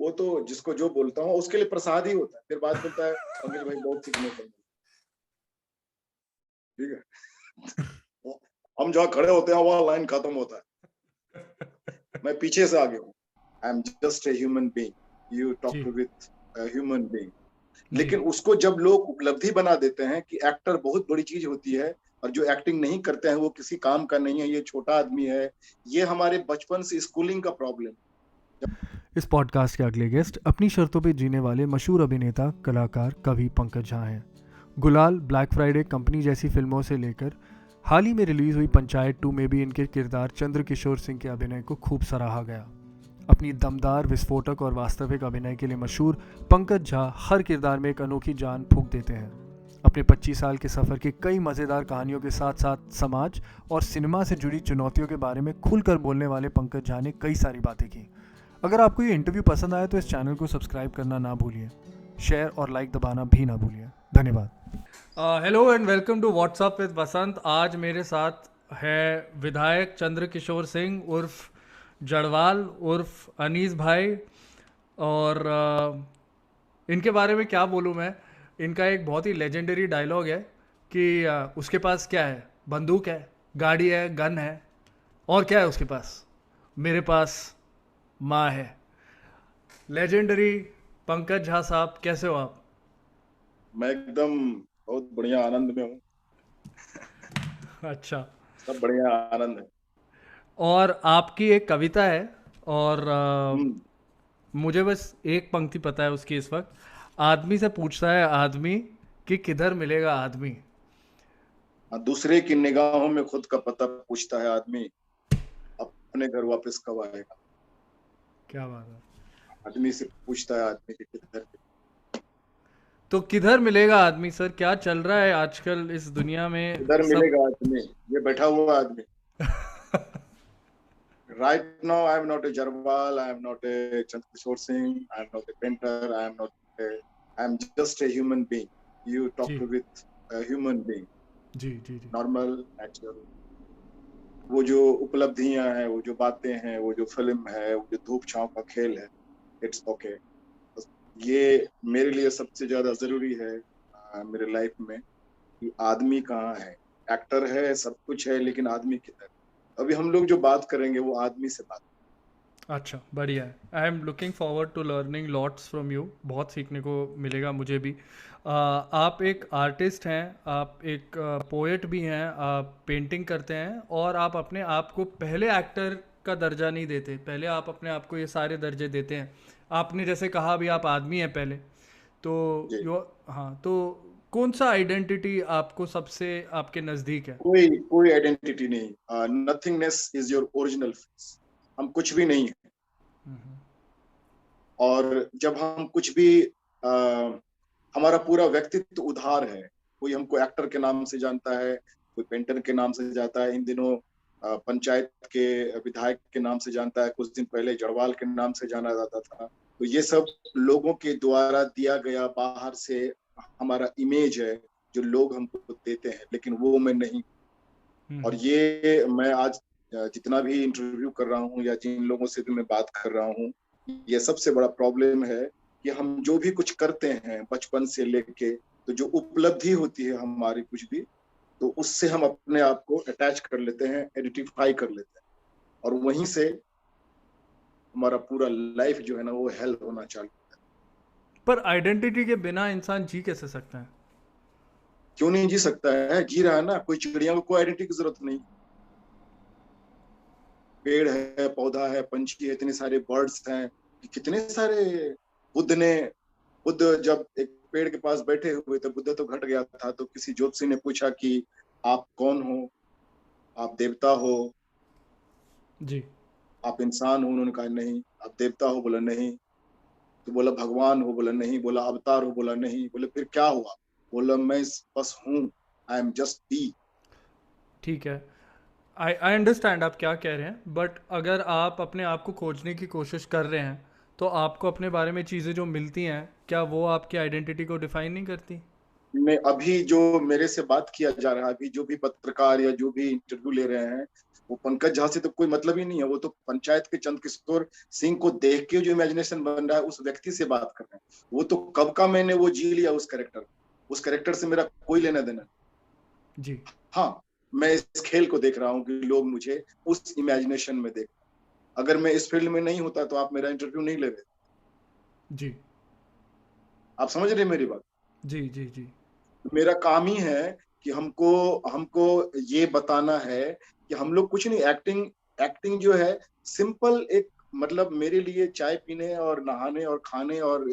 वो तो जिसको जो बोलता हूँ उसके लिए प्रसाद ही होता है। फिर बाद बोलता है पंकज भाई बहुत सीखने को मिला। ठीक है। हम जहाँ खड़े होते हैं वहां लाइन खत्म होता है, मैं पीछे से आगे हूँ। I am just a human being, you talk जी टू विथ ह्यूमन बीइंग। जी लेकिन उसको जब लोग उपलब्धि बना देते हैं कि एक्टर बहुत बड़ी चीज होती है, और जो एक्टिंग नहीं करते हैं वो किसी काम का नहीं है, ये छोटा आदमी है, ये हमारे बचपन से स्कूलिंग का प्रॉब्लम। इस पॉडकास्ट के अगले गेस्ट अपनी शर्तों पे जीने वाले मशहूर अभिनेता, कलाकार, कवि पंकज झा हैं। गुलाल, ब्लैक फ्राइडे, कंपनी जैसी फिल्मों से लेकर हाल ही में रिलीज हुई पंचायत 2 में भी इनके किरदार चंद्रकिशोर सिंह के अभिनय को खूब सराहा गया। अपनी दमदार, विस्फोटक और वास्तविक अभिनय के लिए मशहूर पंकज झा हर किरदार में एक अनोखी जान फूंक देते हैं। अपने 25 साल के सफ़र के कई मज़ेदार कहानियों के साथ साथ समाज और सिनेमा से जुड़ी चुनौतियों के बारे में खुलकर बोलने वाले पंकज झा ने कई सारी बातें की। अगर आपको ये इंटरव्यू पसंद आए तो इस चैनल को सब्सक्राइब करना ना भूलिए, शेयर और लाइक दबाना भी ना भूलिए। धन्यवाद। Hello and welcome to WhatsApp with Basant. आज मेरे साथ है विधायक चंद्रकिशोर सिंह उर्फ जड़वाल उर्फ अनीस भाई। और इनके बारे में क्या बोलूँ मैं। इनका एक बहुत ही लेजेंडरी डायलॉग है कि उसके पास क्या है, बंदूक है, गाड़ी है, गन है, और क्या है उसके पास, मेरे पास माँ है। लेजेंडरी पंकज झा साहब, कैसे हो आप? मैं एकदम बहुत बढ़िया आनंद में हूँ। अच्छा। सब बढ़िया आनंद है। और आपकी एक कविता है, और हम्म। मुझे बस एक पंक्ति पता है उसकी इस वक्त। आदमी से पूछता है आदमी कि किधर मिलेगा आदमी। दूसरे की निगाहों में खुद का पता पूछता है आदमी, अपने घर वापस कब आएगा। क्या बात है। आदमी से पूछता है आदमी कि किधर तो किधर मिलेगा आदमी सर, क्या चल रहा है आजकल इस दुनिया में किधर सब? मिलेगा आदमी, ये बैठा हुआ आदमी। Right now, I am not a Jarwal, I am not a Chandrakishore Singh, I am not a painter, I am just a human being. You talk ji to with a human being, ji ji ji normal, natural. वो जो उपलब्धियां हैं, वो जो बातें हैं, वो जो फिल्म है, वो जो धूप छांव का खेल है, इट्स ओके। ये मेरे लिए सबसे ज्यादा जरूरी है मेरे लाइफ में, कि आदमी कहाँ है। एक्टर है, सब कुछ है, लेकिन आदमी किधर। अभी हम लोग जो बात करेंगे वो आदमी से बात। अच्छा, बढ़िया है। I am looking forward to learning lots from you. बहुत सीखने को मिलेगा मुझे भी। आप एक आर्टिस्ट हैं, आप एक पोएट भी हैं, आप पेंटिंग करते हैं, और आप अपने आप को पहले एक्टर का दर्जा नहीं देते, पहले आप अपने आप को ये सारे दर्जे देते हैं। आपने जैसे कहा अभी आप आदमी हैं पहले, तो जी। यो हाँ, तो कौन सा आइडेंटिटी आपको सबसे आपके नज़दीक है? कोई कोई आइडेंटिटी नहीं। Nothingness is your original face. हम कुछ भी नहीं है। और जब हम कुछ भी हमारा पूरा व्यक्तित्व उधार है। कोई हमको एक्टर के नाम से जानता है, कोई पेंटर के नाम से जानता है, इन दिनों पंचायत के विधायक के नाम से जानता है, कुछ दिन पहले जड़वाल के नाम से जाना जाता था। तो ये सब लोगों के द्वारा दिया गया बाहर से हमारा इमेज है, जो लोग हमको देते हैं, लेकिन वो मैं नहीं। और ये मैं आज जितना भी इंटरव्यू कर रहा हूँ या जिन लोगों से भी मैं बात कर रहा हूँ, ये सबसे बड़ा प्रॉब्लम है कि हम जो भी कुछ करते हैं बचपन से लेके, तो जो उपलब्धि होती है हमारी कुछ भी, तो उससे हम अपने आप को अटैच कर लेते हैं, आइडेंटिफाई कर लेते हैं, और वहीं से हमारा पूरा लाइफ जो है ना वो हेल होना चालू। पर आइडेंटिटी के बिना इंसान जी कैसे सकता है? क्यों नहीं जी सकता है, जी रहा है ना। कोई चिड़िया को कोई आइडेंटिटी की जरूरत नहीं। पेड़ है, पौधा है, पंछी है, इतने सारे बर्ड्स हैं, कितने सारे। बुद्ध जब एक पेड़ के पास बैठे हुए थे, बुद्ध तो घट गया था, तो किसी ज्योतिषी ने पूछा कि आप कौन हो, आप देवता हो, जी। आप इंसान हो। उन्होंने कहा नहीं। आप देवता हो, बोला नहीं। तो बोला भगवान हो, बोला नहीं। बोला अवतार हो, बोला नहीं। बोले फिर क्या हुआ, बोला मैं बस हूँ, आई एम जस्ट बी। ठीक है, आई अंडरस्टैंड आप क्या कह रहे हैं, बट अगर आप अपने आप को खोजने की कोशिश कर रहे हैं तो आपको अपने बारे में चीज़ें जो मिलती हैं, क्या वो आपकी आइडेंटिटी को डिफाइन नहीं करती? में अभी जो मेरे से बात किया जा रहा है, अभी जो भी पत्रकार या जो भी इंटरव्यू ले रहे हैं, वो पंकज झा से तो कोई मतलब ही नहीं है। वो तो पंचायत के चंद्रकिशोर सिंह को देख के जो इमेजिनेशन बन रहा है उस व्यक्ति से बात कर रहे हैं। वो तो कब का मैंने वो जी लिया उस कैरेक्टर से मेरा कोई लेना देना जी हाँ, मैं इस खेल को देख रहा हूँ कि लोग मुझे उस इमेजिनेशन में देख। अगर मैं इस फील्ड में नहीं होता तो आप मेरा इंटरव्यू नहीं ले रहे। जी आप समझ रहे मेरी बात? जी जी जी मेरा काम ही है कि हमको हमको ये बताना है कि हम लोग कुछ नहीं, एक्टिंग एक्टिंग जो है सिंपल एक मतलब मेरे लिए चाय पीने और नहाने और खाने और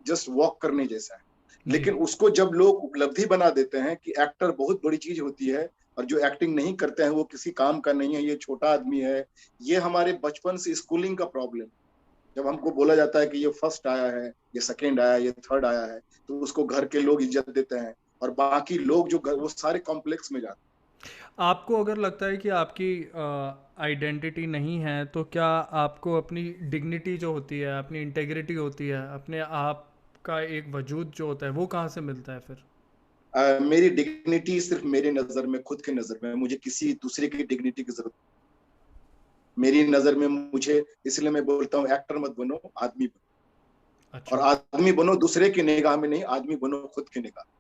जस्ट वॉक करने जैसा है। जी। लेकिन उसको जब लोग उपलब्धि बना देते हैं कि एक्टर बहुत बड़ी चीज होती है और जो एक्टिंग नहीं करते हैं वो किसी काम का नहीं है, ये छोटा आदमी है। ये हमारे बचपन से स्कूलिंग का प्रॉब्लम। जब हमको बोला जाता है कि ये फर्स्ट आया है, ये सेकंड आया, ये थर्ड आया है, तो उसको घर के लोग इज्जत देते हैं और बाकी लोग जो वो सारे कॉम्प्लेक्स में जाते आपको अगर लगता है कि आपकी आइडेंटिटी नहीं है, तो क्या आपको अपनी डिग्निटी जो होती है, अपनी इंटेग्रिटी होती है, अपने आप का एक वजूद जो होता है, वो कहाँ से मिलता है फिर? हैं। मेरी डिग्निटी सिर्फ मेरी नजर में, खुद की नजर में, मुझे किसी दूसरे की डिग्निटी की जरूरत मेरी नजर में मुझे, इसलिए मैं बोलता हूँ एक्टर मत बनो, आदमी बनो। और अच्छा। आदमी बनो दूसरे की निगाह में नहीं, आदमी बनो खुद की निगाह। जी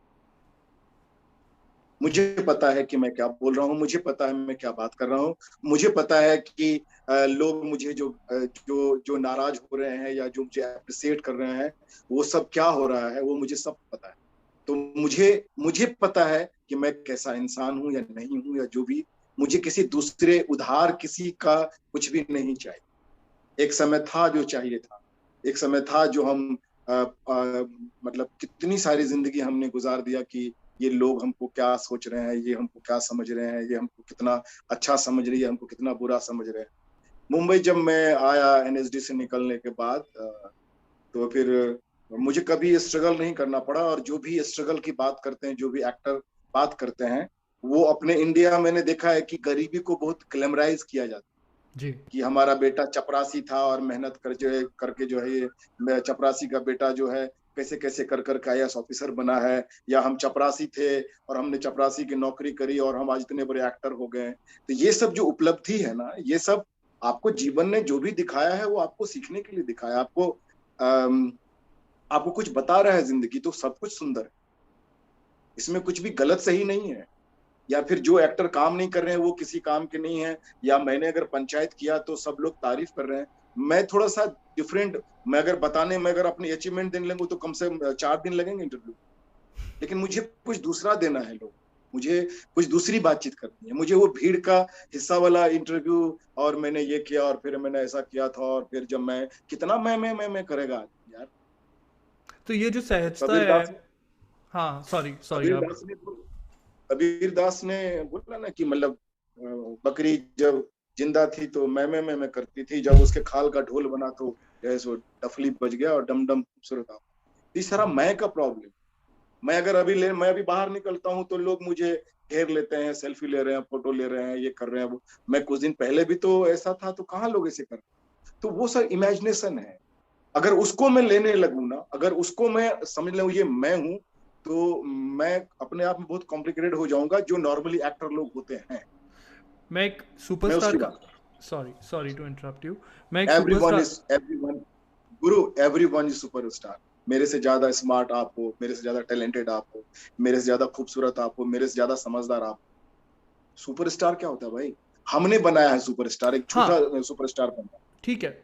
मुझे पता है कि मैं क्या बोल रहा हूँ, मुझे पता है मैं क्या बात कर रहा हूँ। मुझे पता है कि लोग मुझे जो नाराज हो रहे हैं या जो मुझे अप्रिशिएट कर रहे हैं, वो सब क्या हो रहा है वो मुझे सब पता है। तो मुझे मुझे पता है कि मैं कैसा इंसान हूं या नहीं हूं, या जो भी। मुझे किसी दूसरे उधार किसी का कुछ भी नहीं चाहिए। एक समय था जो चाहिए था। एक समय था जो हम आ, आ, मतलब कितनी सारी जिंदगी हमने गुजार दिया कि ये लोग हमको क्या सोच रहे हैं, ये हमको क्या समझ रहे हैं, ये हमको कितना अच्छा समझ रही है, हमको कितना बुरा समझ रहे हैं। मुंबई जब मैं आया एनएसडी से निकलने के बाद, तो फिर मुझे कभी स्ट्रगल नहीं करना पड़ा। और जो भी स्ट्रगल की बात करते हैं, जो भी एक्टर बात करते हैं, वो अपने इंडिया मैंने देखा है कि गरीबी को बहुत ग्लैमराइज किया जाता है जी कि हमारा बेटा चपरासी था और मेहनत कर जो है करके जो है ये चपरासी का बेटा जो है कैसे कैसे कर कर के आईएएस ऑफिसर बना है, या हम चपरासी थे और हमने चपरासी की नौकरी करी और हम आज इतने बड़े एक्टर हो गए। तो ये सब जो उपलब्धि है ना, ये सब आपको जीवन ने जो भी दिखाया है वो आपको सीखने के लिए दिखाया, आपको आपको कुछ बता रहा है। जिंदगी तो सब कुछ सुंदर है, इसमें कुछ भी गलत सही नहीं है। या फिर जो एक्टर काम नहीं कर रहे हैं वो किसी काम के नहीं है, या मैंने अगर पंचायत किया तो सब लोग तारीफ कर रहे हैं। मैं थोड़ा सा डिफरेंट। मैं अगर बताने में अगर अपनी अचीवमेंट देने लगूं तो कम से 4 दिन लगेंगे इंटरव्यू। लेकिन मुझे कुछ दूसरा देना है लोग, मुझे कुछ दूसरी बातचीत करनी है। मुझे वो भीड़ का हिस्सा वाला इंटरव्यू और मैंने ये किया और फिर मैंने ऐसा किया था और फिर जब मैं कितना मैं करेगा यार। तो ये जो सहजता कबीर है। दास हाँ, सॉरी सॉरी कबीर आप। दास ने कबीर दास ने बोला ना कि मतलब बकरी जब जिंदा थी तो मैं करती थी, जब उसके खाल का ढोल बना तो जैसे सो डफली बज गया और डम डम खूबसूरत था। इस तरह मैं का प्रॉब्लम। मैं अभी बाहर निकलता हूँ तो लोग मुझे घेर लेते हैं, सेल्फी ले रहे हैं, फोटो ले रहे हैं, ये कर रहे हैं वो। मैं कुछ दिन पहले भी तो ऐसा था, तो कहाँ लोग ऐसे कर रहे हैं? तो वो सब इमेजिनेशन है। अगर उसको मैं लेने लगूँ ना, अगर उसको मैं समझ लूँ ये मैं हूँ, तो मैं अपने आप में बहुत कॉम्प्लिकेटेड हो जाऊंगा, जो नॉर्मली एक्टर लोग होते हैं। मैं एक मैं सुपरस्टार उसकी का। बात sorry sorry to interrupt you. मैं एक everyone superstar. Is everyone guru, everyone is superstar. मेरे से ज्यादा स्मार्ट आप हो, मेरे से ज्यादा टैलेंटेड आप हो, मेरे से ज्यादा खूबसूरत आप हो, मेरे से ज्यादा समझदार आप हो। सुपरस्टार क्या होता है भाई? हमने बनाया है सुपरस्टार, एक हाँ, झूठा सुपरस्टार बनता ठीक है।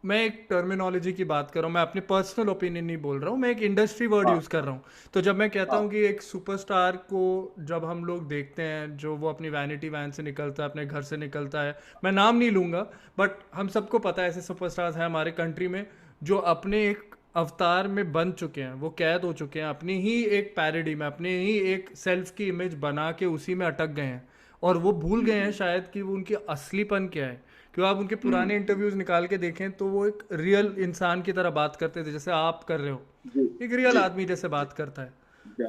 मैं एक टर्मिनोलॉजी की बात कर रहा हूँ, मैं अपने पर्सनल ओपिनियन नहीं बोल रहा हूँ, मैं एक इंडस्ट्री वर्ड है। यूज़ कर रहा हूँ। तो जब मैं कहता हाँ हूँ कि एक सुपरस्टार को जब हम लोग देखते हैं, जो वो अपनी वैनिटी वैन से निकलता है, अपने घर से निकलता है, मैं नाम नहीं लूँगा, बट हम सबको पता है ऐसे सुपरस्टार्स हैं हमारे कंट्री में जो अपने एक अवतार में बन चुके हैं, वो कैद हो चुके हैं अपनी ही एक पैरोडी में, अपने ही एक सेल्फ की इमेज बना के उसी में अटक गए हैं। और वो भूल गए हैं शायद कि वो उनकी असलीपन क्या है। क्यों, आप उनके पुराने हम्म, इंटरव्यूज निकाल के देखें तो वो एक रियल इंसान की तरह बात करते थे, जैसे आप कर रहे हो। जी एक रियल जी आदमी जैसे बात करता है।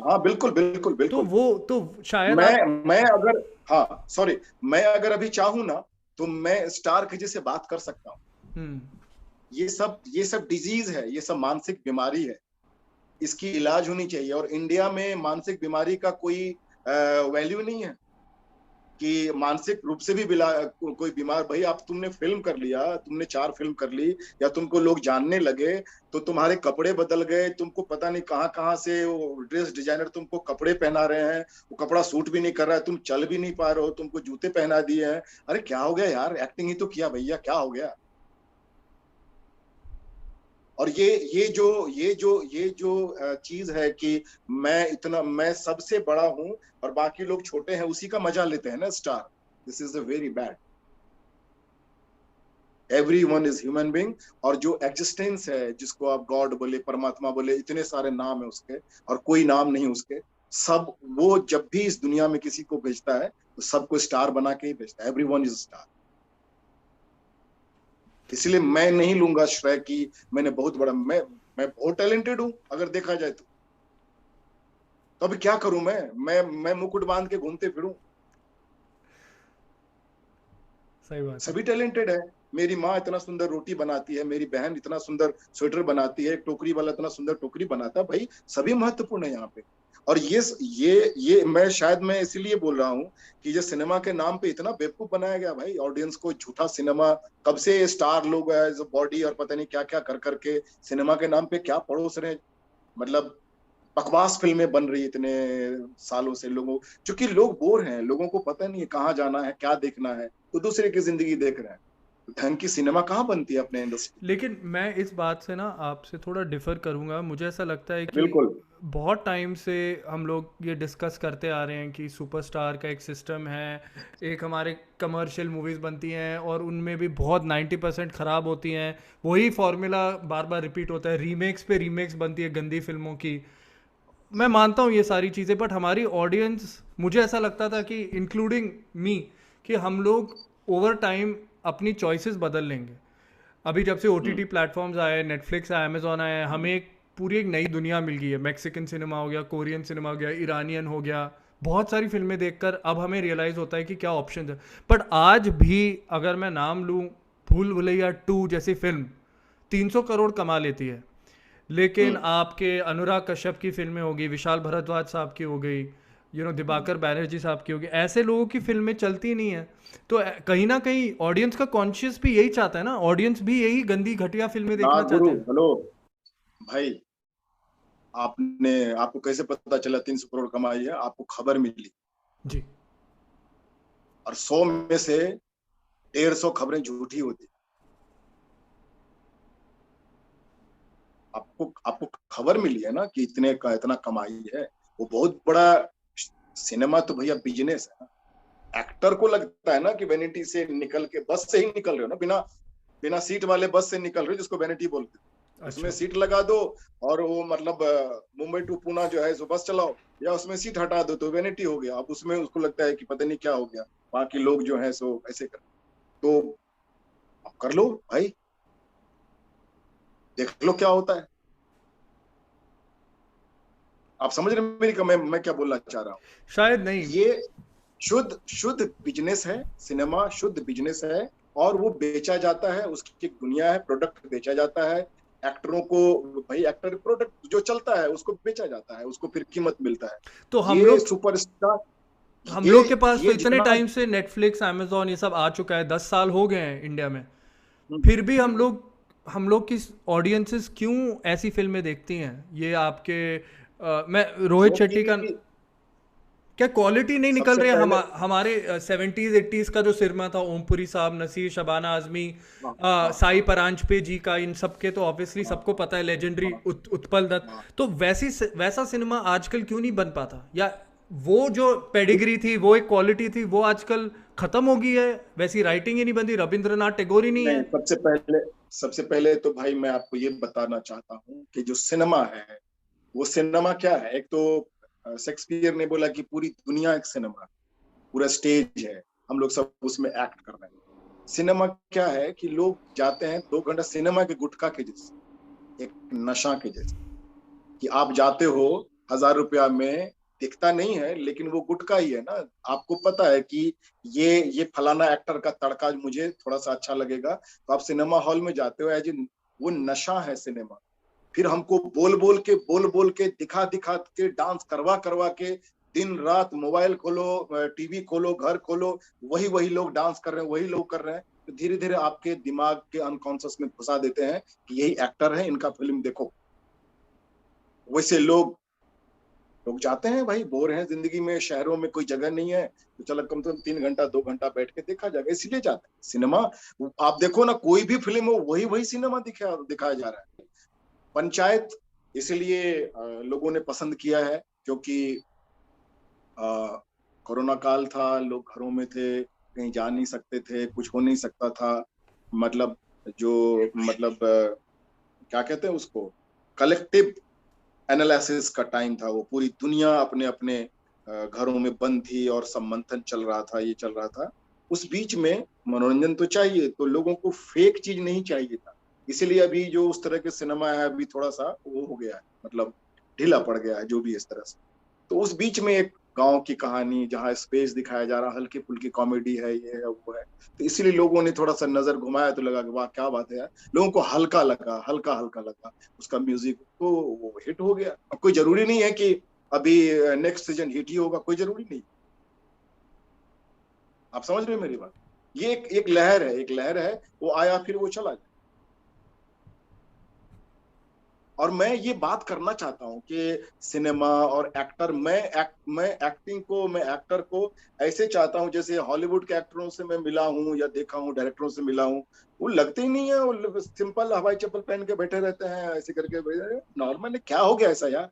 हाँ, बिल्कुल बिल्कुल तो बिल्कुल। वो तो शायद मैं आप। मैं अगर हाँ सॉरी, मैं अगर अभी चाहूँ ना तो मैं स्टार के जैसे बात कर सकता हूँ। हम्म। ये सब डिजीज है, ये सब मानसिक बीमारी है। इसकी इलाज होनी चाहिए, और इंडिया में मानसिक बीमारी का कोई वैल्यू नहीं है। कि मानसिक रूप से भी कोई बीमार, भाई आप तुमने फिल्म कर लिया, तुमने 4 फिल्म कर ली, या तुमको लोग जानने लगे, तो तुम्हारे कपड़े बदल गए, तुमको पता नहीं कहाँ कहाँ से वो ड्रेस डिजाइनर तुमको कपड़े पहना रहे हैं, वो कपड़ा सूट भी नहीं कर रहा है, तुम चल भी नहीं पा रहे हो, तुमको जूते पहना दिए हैं। अरे क्या हो गया यार, एक्टिंग ही तो किया भैया, क्या हो गया। और ये जो चीज है कि मैं सबसे बड़ा हूं और बाकी लोग छोटे हैं, उसी का मजा लेते हैं ना star. This is a very bad. Every one is human being, और जो एग्जिस्टेंस है, जिसको आप गॉड बोले, परमात्मा बोले, इतने सारे नाम है उसके, और कोई नाम नहीं उसके। सब वो जब भी इस दुनिया में किसी को भेजता है तो सबको स्टार बना के ही भेजता है। Every one is star. इसलिए मैं नहीं लूंगा श्रेय कि मैंने बहुत बड़ा, मैं बहुत टैलेंटेड हूं अगर देखा जाए तो अभी क्या करूं मैं मुकुट बांध के घूमते फिरूं। सही बात है। सभी टैलेंटेड है। मेरी माँ इतना सुंदर रोटी बनाती है, मेरी बहन इतना सुंदर स्वेटर बनाती है, टोकरी वाला इतना सुंदर टोकरी बनाता है, भाई सभी महत्वपूर्ण है यहाँ पे। और ये मैं इसलिए बोल रहा हूँ कि ये सिनेमा के नाम पे इतना बेवकूफ बनाया गया भाई, ऑडियंस को झूठा सिनेमा। कब से स्टार लोग बॉडी और पता नहीं क्या क्या कर करके सिनेमा के नाम पे क्या पड़ोस रहे, मतलब बकवास फिल्में बन रही इतने सालों से। लोगों, क्योंकि लोग बोर हैं, लोगों को पता नहीं है कहाँ जाना है, क्या देखना है, तो दूसरे की जिंदगी देख रहे हैं। ढंग की सिनेमा कहाँ बनती है अपने इंडस्ट्री। लेकिन मैं इस बात से ना आपसे थोड़ा डिफर करूंगा। मुझे ऐसा लगता है कि बिल्कुल। बहुत टाइम से हम लोग ये डिस्कस करते आ रहे हैं कि सुपरस्टार का एक सिस्टम है, एक हमारे कमर्शियल मूवीज़ बनती हैं और उनमें भी बहुत 90% ख़राब होती हैं, वही फार्मूला बार बार रिपीट होता है, रीमेक्स पे रीमेक्स बनती है गंदी फिल्मों की। मैं मानता हूँ ये सारी चीज़ें, बट हमारी ऑडियंस, मुझे ऐसा लगता था कि इंक्लूडिंग मी, कि हम लोग ओवर टाइम अपनी चॉइसेस बदल लेंगे। अभी जब से OTT प्लेटफॉर्म्स आए, नेटफ्लिक्स आया, अमेजोन आया, हमें एक पूरी एक नई दुनिया मिल गई है। मैक्सिकन सिनेमा हो गया, कोरियन सिनेमा हो गया, ईरानियन हो गया, बहुत सारी फिल्में देखकर अब हमें रियलाइज़ होता है कि क्या ऑप्शन है। बट आज भी अगर मैं नाम लूँ, भूल भुलैया 2 जैसी फिल्म 300 करोड़ कमा लेती है, लेकिन आपके अनुराग कश्यप की फिल्में होगी, विशाल भारद्वाज साहब की हो गई, दिबाकर बैनर्जी साहब की होगी, ऐसे लोगों की फिल्में चलती नहीं है। तो कहीं ना कहीं ऑडियंस का कॉन्शियस भी यही चाहता है ना, ऑडियंस भी यही गंदी घटिया फिल्में देखना चाहते गुरु, हैं। हेलो भाई, आपको कैसे पता चला 300 करोड़ कमाई है? आपको खबर मिली, जी। और 100 में से 150 खबरें झूठी होती। आपको आपको खबर मिली है ना कि इतने का इतना कमाई है। वो बहुत बड़ा। सिनेमा तो भैया बिजनेस है ना। एक्टर को लगता है ना कि वैनिटी से निकल के, बस से ही निकल रहे हो ना, बिना बिना सीट वाले बस से निकल रहे हो, जिसको वैनिटी बोलते हैं। उसमें अच्छा। सीट लगा दो, और वो मतलब मुंबई टू पुणे जो है सो बस चलाओ, या उसमें सीट हटा दो तो वैनिटी हो गया। अब उसमें उसको लगता है कि पता नहीं क्या हो गया, बाकी लोग जो है सो ऐसे कर, तो आप कर लो भाई, देख लो क्या होता है। आप समझ रहे हैं मैं क्या बोलना चाह रहा हूँ? शायद नहीं। ये शुद्ध शुद्ध बिजनेस है, सिनेमा शुद्ध बिजनेस है, और वो बेचा जाता है, उसकी एक दुनिया है, प्रोडक्ट बेचा जाता है। एक्टरों को, भाई एक्टर प्रोडक्ट जो चलता है उसको बेचा जाता है, उसको फिर कीमत मिलता है। तो ये सुपरस्टार, हम ये लोग के पास तो ये इतने जितना, टाइम से नेटफ्लिक्स, अमेजोन ये सब आ चुका है, 10 साल हो गए हैं इंडिया में, फिर भी हम लोग की ऑडियंसेस क्यों ऐसी फिल्में देखती हैं? ये आपके मैं रोहित शेट्टी का, क्योंकि क्या क्वालिटी नहीं निकल सबसे रही है? पहले, हमारे 70s 80s का जो सिनेमा था, ओमपुरी साहब, नसीर, शबाना आजमी, हाँ साई हाँ परांजपे जी का, इन सब के तो ऑब्वियसली हाँ सबको पता है, लेजेंडरी हाँ उत्पल दत्त। हाँ तो वैसा सिनेमा आजकल क्यों नहीं बन पाता? या वो जो पेडिग्री थी, वो एक क्वालिटी थी, वो आजकल खत्म हो गई है? वैसी राइटिंग ही नहीं बनती, रविंद्रनाथ टैगोर ही नहीं नहीं, है? सबसे पहले तो भाई मैं आपको ये बताना चाहता हूँ कि जो सिनेमा है, वो सिनेमा क्या है। एक तो शेक्सपियर ने बोला कि पूरी दुनिया एक सिनेमा, पूरा स्टेज है, हम लोग सब उसमें एक्ट कर रहे हैं। सिनेमा क्या है कि लोग जाते हैं 2 घंटा सिनेमा के गुटखा के जैसे, एक नशा के जैसे, कि आप जाते हो 1000 रुपया में, दिखता नहीं है लेकिन वो गुटखा ही है ना। आपको पता है कि ये फलाना एक्टर का तड़का मुझे थोड़ा सा अच्छा लगेगा, तो आप सिनेमा हॉल में जाते हो, एज वो नशा है सिनेमा। फिर हमको बोल बोल के दिखा दिखा के, डांस करवा करवा के दिन रात मोबाइल खोलो, टीवी खोलो, घर खोलो, वही लोग डांस कर रहे हैं, वही लोग कर रहे हैं। तो धीरे धीरे आपके दिमाग के अनकॉन्शियस में घुसा देते हैं कि यही एक्टर है, इनका फिल्म देखो। वैसे लोग लोग जाते हैं भाई, बोर हैं जिंदगी में, शहरों में कोई जगह नहीं है, तो चलो कम से कम 3 घंटा 2 घंटा बैठ के देखा जाएगा, इसलिए जाते हैं सिनेमा। आप देखो ना, कोई भी फिल्म हो, वही सिनेमा दिखाया जा रहा है। पंचायत इसलिए लोगों ने पसंद किया है क्योंकि कोरोना काल था, लोग घरों में थे, कहीं जा नहीं सकते थे, कुछ हो नहीं सकता था। मतलब जो मतलब क्या कहते हैं उसको, कलेक्टिव एनालिसिस का टाइम था। वो पूरी दुनिया अपने अपने घरों में बंद थी और सब मंथन चल रहा था, ये चल रहा था। उस बीच में मनोरंजन तो चाहिए, तो लोगों को फेक चीज नहीं चाहिए था। इसीलिए अभी जो उस तरह के सिनेमा है, अभी थोड़ा सा वो हो गया है, मतलब ढीला पड़ गया है, जो भी इस तरह से। तो उस बीच में एक गांव की कहानी जहाँ स्पेस दिखाया जा रहा, हल्की फुल्की कॉमेडी है, ये है वो है, तो इसीलिए लोगों ने थोड़ा सा नजर घुमाया, तो लगा कि वाह क्या बात है यार। लोगों को हल्का लगा, हल्का हल्का लगा उसका म्यूजिक, तो वो हिट हो गया। अब कोई जरूरी नहीं है कि अभी नेक्स्ट सीजन हिट ही होगा, कोई जरूरी नहीं। आप समझ रहे हो मेरी बात? ये एक लहर है, एक लहर है, वो आया फिर वो चला गया। और मैं ये बात करना चाहता हूँ कि सिनेमा और एक्टर, मैं एक्टिंग को, मैं एक्टर को ऐसे चाहता हूँ जैसे हॉलीवुड के एक्टरों से मैं मिला हूँ या देखा हूँ, डायरेक्टरों से मिला हूँ। वो लगते ही नहीं है, वो सिंपल हवाई चप्पल पहन के बैठे रहते हैं, ऐसे करके नॉर्मल। क्या हो गया ऐसा यार?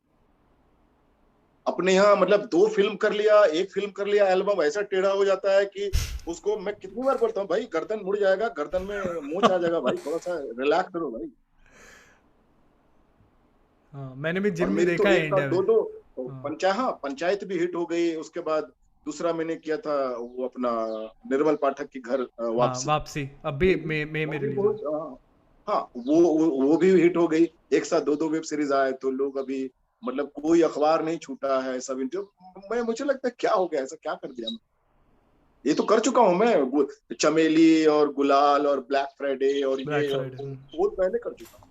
अपने यहाँ मतलब 2 फिल्म कर लिया, 1 फिल्म कर लिया, एल्बम ऐसा टेढ़ा हो जाता है कि उसको मैं कितनी बार बोलता हूँ, भाई गर्दन मुड़ जाएगा, गर्दन में मोच आ जाएगा, भाई थोड़ा सा रिलैक्स करो भाई। हाँ, मैंने भी और जिम में मेरी तो देखा है एक साथ इंडिया में। दो दो हाँ, पंचायत भी हिट हो गई। उसके बाद दूसरा मैंने किया था वो अपना निर्मल पाठक की घर हाँ, वापसी। वापसी अब भी वो भी मई में वो भी रिलीज हो। बहुत हाँ, वो भी हिट हो गई। एक साथ दो वेब सीरीज आए, तो लोग अभी मतलब कोई अखबार नहीं छूटा है, सब जो मैं मुझे लगता है क्या हो गया, ऐसा क्या कर दिया मैं? ये तो कर चुका हूँ मैं, चमेली और गुलाल और ब्लैक फ्राइडे और ब्लैक ये और फ्राइडे। वो पहले कर चुका हूँ।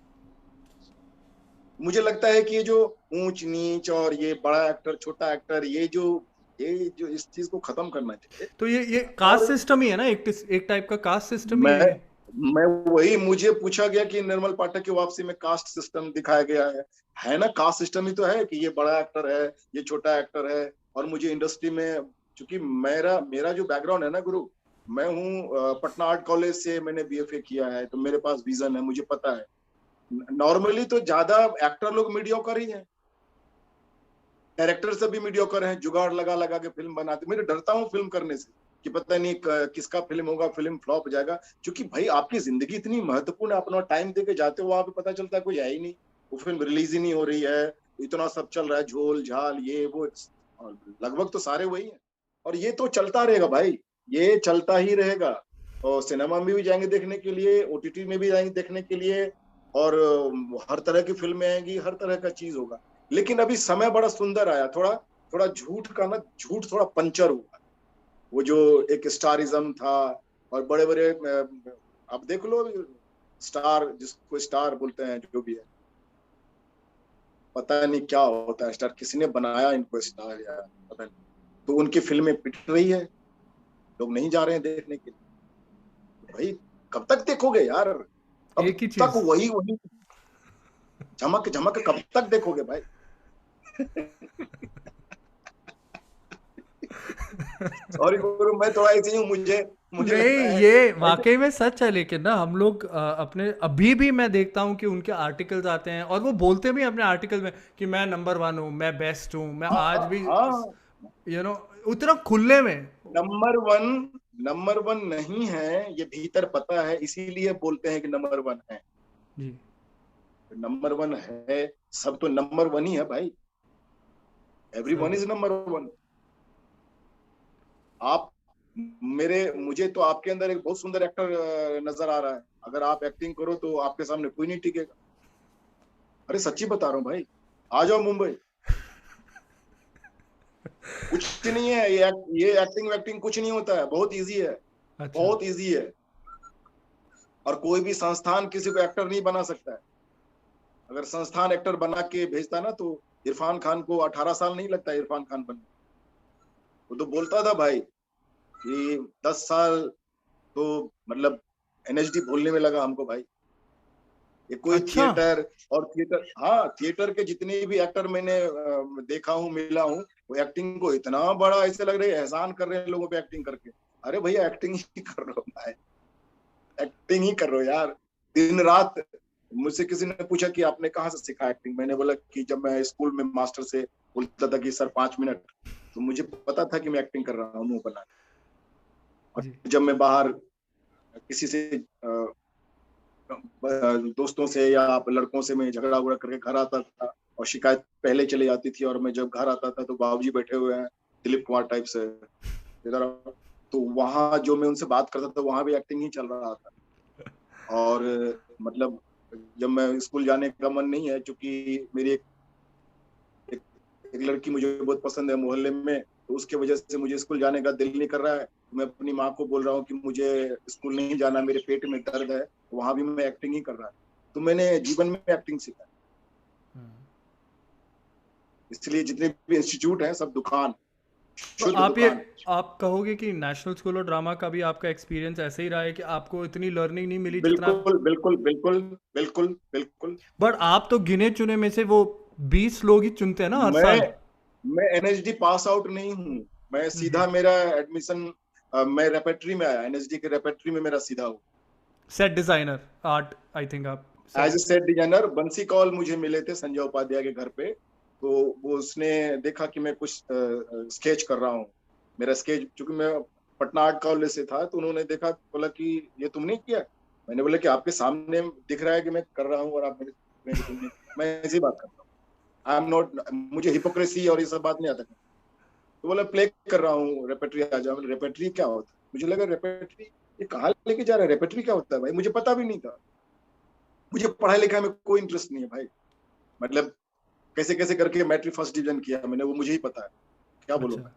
मुझे लगता है कि ये जो ऊंच नीच और ये बड़ा एक्टर छोटा एक्टर, ये जो इस चीज को खत्म करना चाहिए। तो ये कास्ट और सिस्टम ही है ना, एक टाइप का कास्ट सिस्टम ही मैं है। मैं वही, मुझे पूछा गया कि निर्मल पाठक की वापसी में कास्ट सिस्टम दिखाया गया है ना? कास्ट सिस्टम ही तो है कि ये बड़ा एक्टर है, ये छोटा एक्टर है। और मुझे इंडस्ट्री में, चूंकि मेरा मेरा जो बैकग्राउंड है ना गुरु, मैं हूँ पटना आर्ट कॉलेज से, मैंने बीएफए किया है, तो मेरे पास विजन है, मुझे पता है। नॉर्मली तो ज्यादा एक्टर लोग मीडियोकर ही हैं, डायरेक्टर से भी मीडियोकर हैं, जुगाड़ लगा लगा के फिल्म बनाते। मैं डरता हूँ फिल्म करने से कि पता नहीं किसका फिल्म होगा, फिल्म फ्लॉप हो जाएगा। क्योंकि भाई आपकी जिंदगी इतनी महत्वपूर्ण है, अपना टाइम दे के जाते हो, वहां पे पता चलता है कोई है ही नहीं, वो फिल्म रिलीज ही नहीं हो रही है, इतना सब चल रहा है, झोल झाल ये वो, और लगभग तो सारे वही है। और ये तो चलता रहेगा भाई, ये चलता ही रहेगा। और सिनेमा में भी जाएंगे देखने के लिए, ओटीटी में भी जाएंगे देखने के लिए, और हर तरह की फिल्में आएंगी, हर तरह का चीज होगा। लेकिन अभी समय बड़ा सुंदर आया, थोड़ा थोड़ा झूठ का ना, झूठ थोड़ा पंचर हुआ। वो जो एक स्टारिज्म था, और बड़े बड़े आप देख लो, स्टार जिसको स्टार बोलते हैं, जो भी है, पता नहीं क्या होता है स्टार, किसने बनाया इनको स्टार यार, पता नहीं। तो उनकी फिल्में पिट रही है, लोग नहीं जा रहे हैं देखने के लिए। तो भाई कब तक देखोगे यार? कब एक ही तक चीज। वही वही झमक झमक, कब तक देखोगे भाई? सॉरी गुरु, मैं थोड़ा ऐसे ही हूँ, मुझे मुझे नहीं, लगता है ये ऐसे। वाकई में सच है, लेकिन ना हम लोग अपने अभी भी मैं देखता हूँ कि उनके आर्टिकल्स आते हैं और वो बोलते भी हैं अपने आर्टिकल में कि मैं नंबर 1 हूँ, मैं बेस्ट हूँ, मैं आज हाँ भी हाँ, यू नो उतना खुले में। नंबर 1, नंबर 1 नहीं है, ये भीतर पता है, इसीलिए बोलते हैं कि नंबर 1 है। जी। नंबर 1 है, सब तो नंबर 1 ही है भाई, एवरीवन सही। Is number 1। आप मुझे तो आपके अंदर एक बहुत सुंदर एक्टर नजर आ रहा है। अगर आप एक्टिंग करो तो आपके सामने कोई नहीं टिकेगा। अरे सच्ची बता रहा हूँ भाई, आ जाओ मुंबई, कुछ नहीं है ये एक्टिंग वैक्टिंग कुछ नहीं होता है, बहुत इजी है, अच्छा। बहुत इजी है। और कोई भी संस्थान किसी को एक्टर नहीं बना सकता है। अगर संस्थान एक्टर बना के भेजता ना, तो इरफान खान को 18 साल नहीं लगता इरफान खान बनने। वो तो बोलता था भाई कि 10 साल तो मतलब एनएचडी बोलने में लगा हमको भाई। ये कोई अच्छा। थिएटर और थिएटर, हाँ थिएटर के जितने भी एक्टर मैंने देखा हूँ, मिला हूँ, वो एक्टिंग को इतना बड़ा ऐसे लग रहा है एहसान कर रहे हैं लोगों पे एक्टिंग करके। अरे भैया एक्टिंग ही कर रहे हो भाई, एक्टिंग ही कर रहे हो यार दिन रात। मुझसे किसी ने पूछा कि आपने कहाँ से सीखा एक्टिंग, मैंने बोला कि जब मैं स्कूल में मास्टर से बोलता था कि सर 5 मिनट, तो मुझे पता था कि मैं एक्टिंग कर रहा हूँ मुंह बना। और जी। जब मैं बाहर किसी से दोस्तों से या लड़कों से मैं झगड़ा उगड़ा करके घर आता था, और शिकायत पहले चली जाती थी, और मैं जब घर आता था तो बाबूजी बैठे हुए हैं दिलीप कुमार टाइप से इधर, तो वहां जो मैं उनसे बात करता था वहां भी एक्टिंग ही चल रहा था। और मतलब जब मैं स्कूल जाने का मन नहीं है, क्योंकि मेरी एक, एक लड़की मुझे बहुत पसंद है मोहल्ले में, तो उसके वजह से मुझे स्कूल जाने का दिल नहीं कर रहा है, तो मैं अपनी माँ को बोल रहा हूँ कि मुझे स्कूल नहीं जाना, मेरे पेट में दर्द है, वहां भी मैं एक्टिंग ही कर रहा है। तो मैंने जीवन में एक्टिंग सीखा, इसलिए जितने भी इंस्टीट्यूट हैं सब दुकान, तो शुद्ध आप ये दुकान। आप कहोगे कि नेशनल स्कूल ऑफ ड्रामा का भी आपका एक्सपीरियंस ऐसे ही रहा है कि आपको इतनी लर्निंग नहीं मिली जितना। बिल्कुल बिल्कुल बिल्कुल बिल्कुल बिल्कुल। बट आप तो गिने चुने में से वो 20 लोग ही चुनते हैं ना हर मैं साल। मैं एनएचडी पास आउट नहीं हूँ, मैं जी। सीधा मेरा एडमिशन, मैं रेपेट्री में आया, एनएचडी के रेपेट्री में मेरा सीधा हुआ set designer art, I think आप as a set. Set designer. Bansi Kaul मुझे मिले थे संजय उपाध्याय के घर पे, तो वो उसने देखा कि मैं कुछ स्केच कर रहा हूँ, मेरा स्केच, चूंकि मैं पटना आर्ट कॉलेज से था, तो उन्होंने देखा, बोला कि ये तुमने किया। मैंने बोला कि आपके सामने दिख रहा है कि मैं कर रहा हूँ, और आप मेरे कि तुमने, मैं ऐसी बात करता हूँ, आई एम नॉट, मुझे हिपोक्रेसी और ये सब बात नहीं आता। तो बोला प्ले कर रहा हूँ, रेपेट्री आ जाओ। रेपेट्री क्या होता है, मुझे लगा रेपेट्री ये कहाँ लेके जा रहा है, रेपेट्री क्या होता है भाई, मुझे पता भी नहीं था। मुझे पढ़ाई लिखाई में कोई इंटरेस्ट नहीं है भाई, मतलब कैसे कैसे करके मैट्रिक फर्स्ट डिवीजन किया मैंने, वो मुझे ही पता है, क्या बोलूं अच्छा। मैं।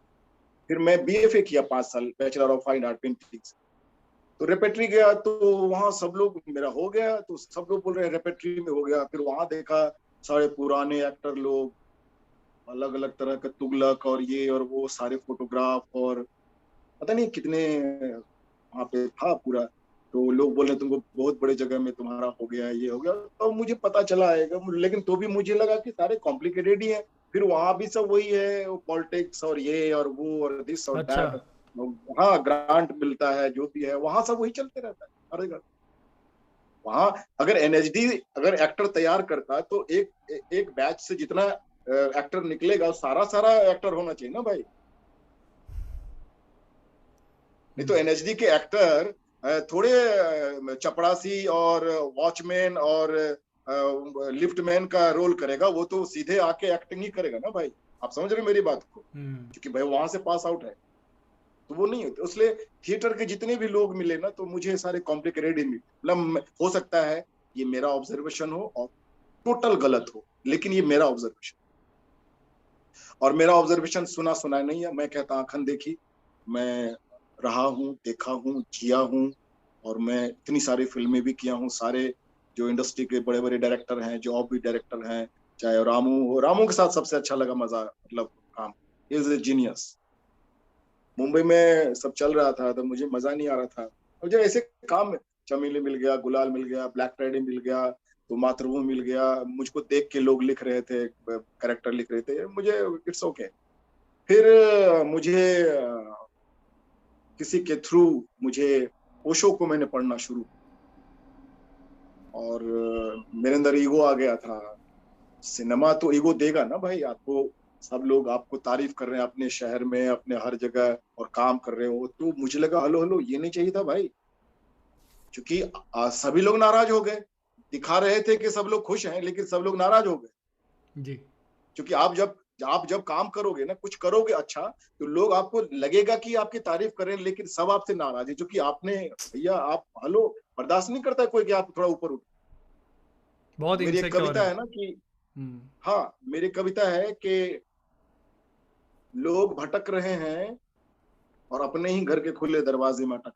फिर मैं बीएफए किया 5 साल, bachelor of fine art painting. तो रेपेट्री गया, तो वहां सब लोग, मेरा हो गया, तो सब लोग बोल रहे हैं रेपेट्री में हो गया। फिर वहां देखा सारे पुराने एक्टर लोग, अलग अलग तरह का तुगलक और ये और वो सारे फोटोग्राफ, और पता नहीं कितने वहां पे था पूरा। तो लोग बोल रहे तुमको बहुत बड़े जगह में तुम्हारा हो गया, ये हो गया, तो मुझे पता चला आएगा, लेकिन तो भी मुझे लगा कि सारे कॉम्प्लिकेटेड ही है। फिर वहां भी सब वही है, पॉलिटिक्स और ये और वो और दिस और अच्छा। दैट। हाँ ग्रांट मिलता है, जो भी है वहां सब वही चलते रहता है। अरे वहां अगर एनएचडी अगर एक्टर तैयार करता, तो एक बैच से जितना एक्टर निकलेगा, सारा सारा एक्टर होना चाहिए ना भाई। नहीं तो एनएचडी के एक्टर थोड़े चपड़ासी और वॉचमैन और लिफ्टमैन का रोल करेगा, वो तो सीधे आके एक्टिंग ही करेगा ना भाई। आप समझ रहे हो मेरी बात को, क्योंकि भाई वहां से पास आउट है, तो वो नहीं होते। इसलिए थिएटर के जितने भी लोग मिले ना, तो मुझे सारे कॉम्प्लिकेटेड ही मिले। मतलब हो सकता है ये मेरा ऑब्जर्वेशन हो और टोटल गलत हो, लेकिन ये मेरा ऑब्जर्वेशन, और मेरा ऑब्जर्वेशन सुना सुना नहीं है, मैं कहता आंखन देखी। मैं रहा हूँ, देखा हूँ, जिया हूँ, और मैं इतनी सारी फिल्में भी किया हूँ। सारे जो इंडस्ट्री के बड़े बड़े डायरेक्टर हैं, जो और भी डायरेक्टर हैं, चाहे रामू के साथ सबसे अच्छा लगा मजा, मतलब काम, इज ए जीनियस। मुंबई में सब चल रहा था तो मुझे मजा नहीं आ रहा था, मुझे ऐसे काम, चमेली मिल गया, गुलाल मिल गया, ब्लैक फ्राइडे मिल गया, तो मातृभूमि मिल गया, मुझको देख के लोग लिख रहे थे, कैरेक्टर लिख रहे थे, मुझे इट्स ओके। फिर मुझे किसी के थ्रू मुझे ओशो को मैंने पढ़ना शुरू, और मेरे अंदर ईगो आ गया था। सिनेमा तो ईगो देगा ना भाई आपको, सब लोग आपको तारीफ कर रहे हैं अपने शहर में, अपने हर जगह, और काम कर रहे हो, तो मुझे लगा हलो हलो ये नहीं चाहिए था भाई। क्योंकि सभी लोग नाराज हो गए, दिखा रहे थे कि सब लोग खुश हैं, लेकिन सब लोग नाराज हो गए। जी। क्योंकि आप जब काम करोगे ना, कुछ करोगे अच्छा, तो लोग आपको लगेगा कि आपकी तारीफ कर रहे हैं, लेकिन सब आपसे नाराज है, क्योंकि आपने, भैया आप हलो, बर्दाश्त नहीं करता कोई कि आप थोड़ा ऊपर उठ। बहुत मेरी एक इनसिक्योर कविता है। है ना कि, हाँ मेरी कविता है कि लोग भटक रहे हैं और अपने ही घर के खुले दरवाजे में अटक,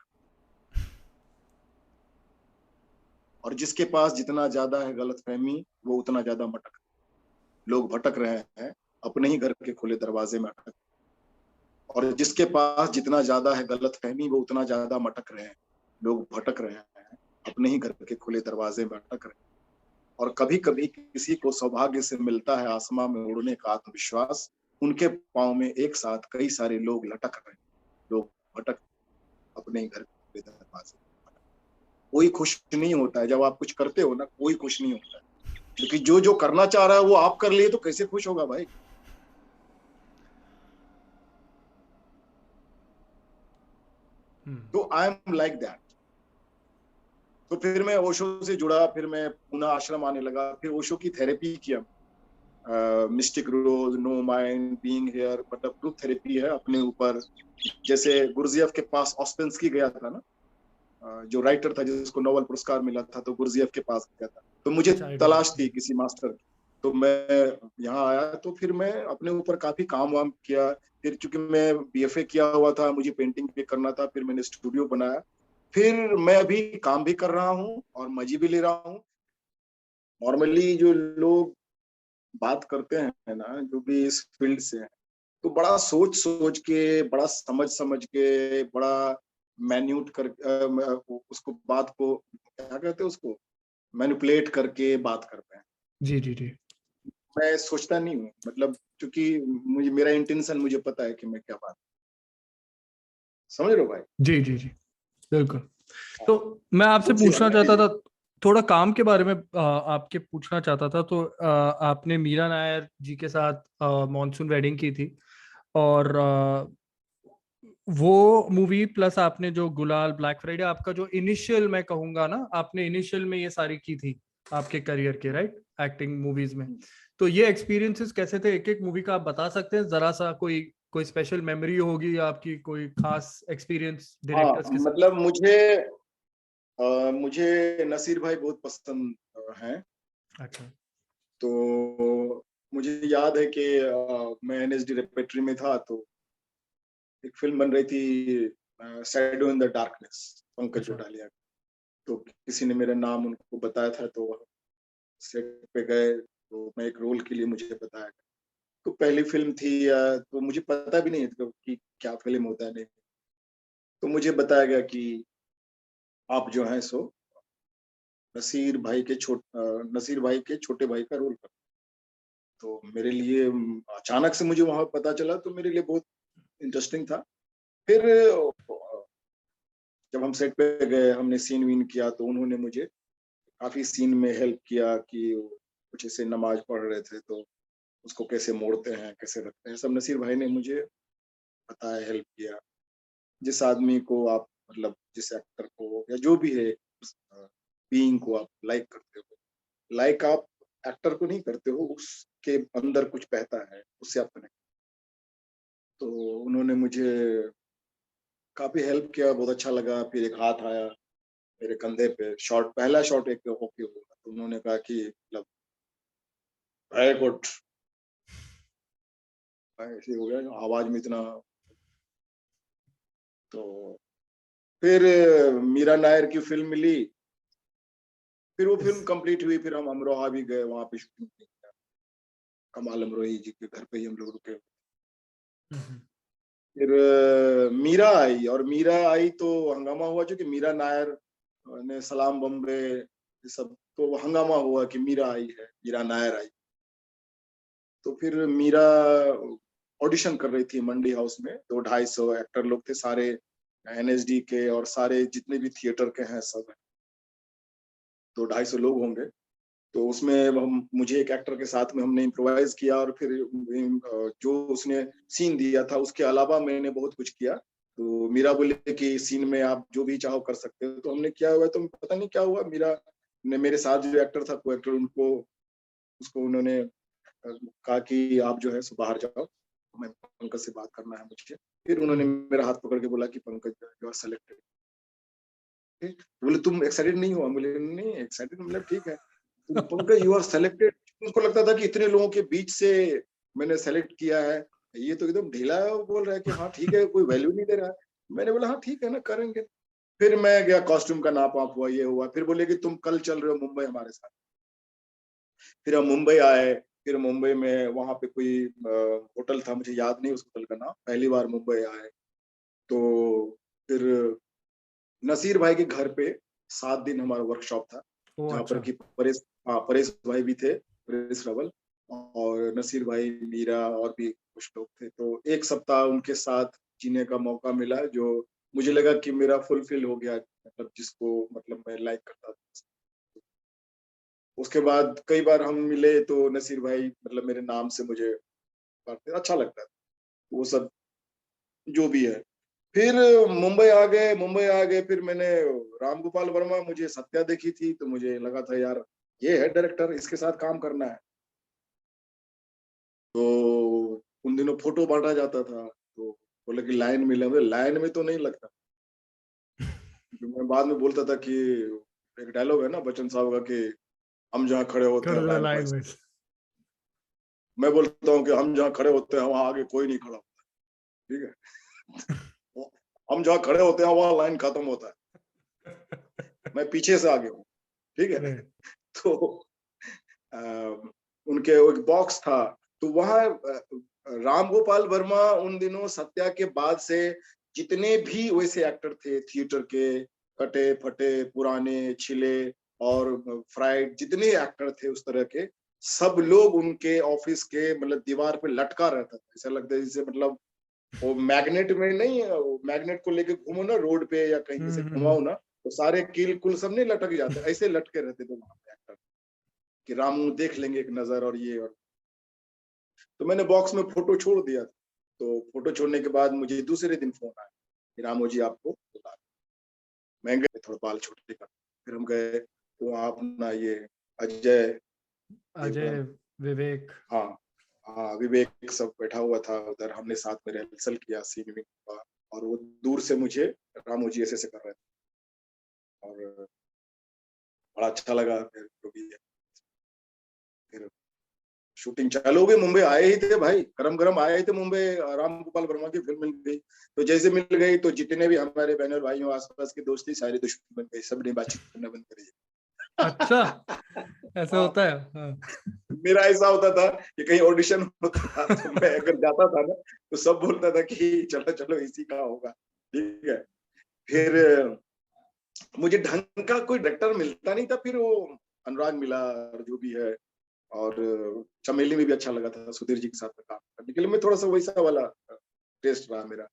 और जिसके पास जितना ज्यादा है गलतफहमी, वो उतना ज्यादा मटक। लोग भटक रहे हैं अपने ही घर के खुले दरवाजे में अटक, और जिसके पास जितना ज्यादा है गलत फहमी, वो उतना ज्यादा मटक रहे हैं, लोग भटक रहे हैं, अपने ही घर के खुले दरवाजे में अटक रहे हैं। और कभी कभी किसी को सौभाग्य से मिलता है आसमां में उड़ने का आत्मविश्वास, उनके पांव में एक साथ कई सारे लोग लटक रहे हैं, लोग भटक अपने ही घर के खुले दरवाजे। कोई खुश नहीं होता है जब आप कुछ करते हो ना, कोई खुश नहीं होता है, क्योंकि जो करना चाह रहा है वो आप कर लिए तो कैसे खुश होगा भाई। तो आई एम लाइक दैट। तो फिर मैं ओशो से जुड़ा, फिर मैं पूना आश्रम आने लगा, फिर ओशो की थेरेपी किया, mystic rose, no mind, being here, मतलब ग्रुप थेरेपी है अपने ऊपर। जैसे गुरजियफ के पास ऑस्पेंस्की गया था ना, जो राइटर था जिसको नोबेल पुरस्कार मिला था, तो गुरजियफ के पास गया था, तो मुझे तलाश थी किसी मास्टर की, तो मैं यहाँ आया। तो फिर मैं अपने ऊपर काफी काम वाम किया। फिर चूंकि मैं बीएफए किया हुआ था, मुझे पेंटिंग भी करना था, फिर मैंने स्टूडियो बनाया। फिर मैं अभी काम भी कर रहा हूँ और मजे भी ले रहा हूँ। नॉर्मली जो लोग बात करते हैं ना, जो भी इस फील्ड से हैं, तो बड़ा सोच सोच के, बड़ा समझ समझ के, बड़ा मैन्यूट कर उसको, बात को क्या कहते हैं, उसको मैनिपुलेट करके बात करते हैं। जी जी जी। मैं सोचता नहीं हूँ, मतलब क्योंकि मुझे, मेरा इंटेंशन मुझे पता है कि मैं क्या बात, समझ रहे हो भाई। जी जी जी बिल्कुल। तो मैं आपसे खुद से पूछना आना चाहता चाहिए। था, थोड़ा काम के बारे में आपके पूछना चाहता था। तो आपने मीरा नायर जी के साथ मॉनसून वेडिंग की थी, और वो मूवी प्लस आपने जो गुलाल, ब्लैक फ्राइडे, आपका जो इनिशियल, मैं कहूंगा ना, आपने इनिशियल में ये सारी की थी आपके करियर के, राइट, एक्टिंग मूवीज में। तो ये एक्सपीरियंसेस कैसे थे? एक एक मूवी का आप बता सकते हैं जरा सा? कोई कोई स्पेशल मेमोरी होगी आपकी, कोई खास एक्सपीरियंस हाँ, डायरेक्टर्स के साथ? मतलब मुझे नसीर भाई बहुत पसंद हैं। अच्छा। तो मुझे याद है कि मैं एनएसडी रेपेट्री में था, तो एक फिल्म बन रही थी shadow in the darkness, Pankaj अच्छा। चौटालिया। तो किसी ने मेरा नाम उनको बताया था, तो सेट पे गए, तो मैं एक रोल के लिए, मुझे बताया गया। तो पहली फिल्म थी, तो मुझे पता भी नहीं था कि क्या फिल्म होता है, नहीं। तो मुझे बताया गया कि आप जो हैं सो नसीर भाई के छोटे भाई का रोल कर। तो मेरे लिए अचानक से मुझे वहां पता चला, तो मेरे लिए बहुत इंटरेस्टिंग था। फिर जब हम सेट पे गए, हमने सीन वीन किया, तो उन्होंने मुझे काफी सीन में हेल्प किया कि वो कुछ ऐसे नमाज पढ़ रहे थे, तो उसको कैसे मोड़ते हैं, कैसे रखते हैं, सब नसीर भाई ने मुझे बताया, हेल्प किया। जिस आदमी को आप, मतलब जिस एक्टर को या जो भी है, उस बीइंग को आप लाइक करते हो, लाइक आप एक्टर को नहीं करते हो, उसके अंदर कुछ बहता है, उससे आप कनेक्ट। तो उन्होंने मुझे काफी हेल्प किया, बहुत अच्छा लगा। फिर एक हाथ आया मेरे कंधे पे, शॉट, पहला शॉट एक ओके हुआ, तो उन्होंने कहा कि मतलब वेरी गुड, ऐसे हो गया आवाज में इतना। तो फिर मीरा नायर की फिल्म मिली, फिर वो फिल्म कंप्लीट हुई, फिर हम अमरोहा भी गए, वहां पे शूटिंग किया, कमाल अमरोही जी के घर पे ही हम लोग रुके। फिर मीरा आई, और मीरा आई तो हंगामा हुआ, जो कि मीरा नायर ने सलाम बम्बे ये सब, तो वो हंगामा हुआ कि मीरा आई है, मीरा नायर आई। तो फिर मीरा ऑडिशन कर रही थी मंडी हाउस में, 200-250 एक्टर लोग थे सारे, एनएसडी के और सारे जितने भी थिएटर के हैं सब, 200-250 लोग होंगे। तो उसमें हम, मुझे एक एक्टर के साथ में हमने इम्प्रोवाइज किया, और फिर जो उसने सीन दिया था उसके अलावा मैंने बहुत कुछ किया। तो मीरा बोले कि सीन में आप जो भी चाहो कर सकते हो, तो हमने किया हुआ। तो पता नहीं क्या हुआ, मीरा ने मेरे साथ जो एक्टर था, को एक्टर, उनको, उसको उन्होंने कहा कि आप जो है सो बाहर जाओ, मैं पंकज से बात करना है मुझे। फिर उन्होंने मेरा हाथ पकड़ के बोला कि पंकज यू आर सेलेक्टेड। बोले तुम एक्साइटेड नहीं हो? बोले नहीं एक्साइटेड, मतलब ठीक है। तो पंकज यू आर सेलेक्टेड, उनको लगता था कि इतने लोगों के बीच से मैंने सेलेक्ट किया है, ये तो एकदम ढीला है, वो बोल रहा है कि हाँ ठीक है, कोई वैल्यू नहीं दे रहा है। मैंने बोला हाँ ठीक है ना, करेंगे। फिर मैं गया, कॉस्ट्यूम का नाप वाप हुआ, ये हुआ। फिर बोले कि तुम कल चल रहे हो मुंबई हमारे साथ। फिर हम मुंबई आए, फिर मुंबई में वहां पे कोई होटल था, मुझे याद नहीं उस होटल का नाम, पहली बार मुंबई आए तो फिर नसीर भाई के घर पे 7 दिन हमारा वर्कशॉप था, ओ जहाँ पर अच्छा। कि परेश भाई भी थे, परेश रावल, और नसीर भाई, मीरा और भी कुछ लोग थे। तो एक सप्ताह उनके साथ जीने का मौका मिला, जो मुझे लगा कि मेरा फुलफिल हो गया, मतलब जिसको मतलब मैं लाइक करता था। उसके बाद कई बार हम मिले तो नसीर भाई मतलब मेरे नाम से मुझे बात अच्छा लगता था, वो सब जो भी है। फिर मुंबई आ गए, फिर मैंने राम गोपाल वर्मा, मुझे सत्या देखी थी तो मुझे लगा था यार ये है डायरेक्टर, इसके साथ काम करना है। तो उन दिनों फोटो बांटा जाता था, तो बोले कि लाइन में लगे, लाइन में तो नहीं लगता। क्योंकि मैं बाद में बोलता था कि एक डायलॉग है ना बच्चन साहब का कि हम जहाँ खड़े होते कर हैं दो लाइन लाइन फर्स्ट। में। मैं बोलता हूँ कि हम जहाँ खड़े होते हैं वहां आगे कोई नहीं खड़ा होता, ठीक है। हम जहाँ खड़े होते हैं वहां लाइन खत्म होता है, मैं पीछे से आगे हूँ, ठीक है। Right. तो अ, उनके एक बॉक्स था, तो वहां राम गोपाल वर्मा उन दिनों सत्या के बाद से जितने भी वैसे एक्टर थे थिएटर के, कटे फटे पुराने छिले और फ्राइड, जितने एक्टर थे उस तरह के, सब लोग उनके ऑफिस के मतलब दीवार पे लटका रहता था। ऐसा लगता है जैसे मतलब वो मैग्नेट में नहीं, मैग्नेट को लेके घूमो ना रोड पे या कहीं से हम्म। घुमाओ ना, तो सारे कील कुल सब नहीं लटक जाते, ऐसे लटके रहते थे वहां पे एक्टर, कि रामू देख लेंगे एक नजर और ये और। तो मैंने बॉक्स में फोटो छोड़ दिया था। तो फोटो छोड़ने के बाद मुझे दूसरे दिन फोन आया कि रामू जी आपको बुला रहे हैं। मैं गए, थोड़ा बाल छोटे कर, फिर हम गए तो वहाँ अपना ये अजय अजय, देवगन, विवेक। हाँ हाँ विवेक सब बैठा हुआ था उधर, हमने साथ में रिहर्सल किया सीन में, और वो दूर से मुझे रामू जी ऐसे कर रहे थे, और बड़ा अच्छा लगा। फिर जो भी है, फिर शूटिंग चालू हो गई। मुंबई आए ही थे भाई, गरम गरम आए ही थे मुंबई, राम गोपाल वर्मा की फिल्म मिल गई। तो जैसे मिल गई तो जितने भी हमारे बहनों भाइयों आसपास के दोस्त थे सारे दुश्मन बन गए, सबने बातचीत करना बंद कर अच्छा, दिया। ऐसा हाँ, होता है। हाँ। मेरा ऐसा होता था कि कहीं ऑडिशन होता था तो मैं अगर जाता था ना, तो सब बोलता था कि चलो चलो इसी का होगा, ठीक है। फिर अच्छा। मुझे ढंग का कोई डायरेक्टर मिलता नहीं था, फिर वो अनुराग मिला और जो भी है, और चमेली में भी अच्छा लगा था सुधीर जी के साथ में काम करने के लिए, मैं थोड़ा सा वैसा वाला टेस्ट रहा मेरा।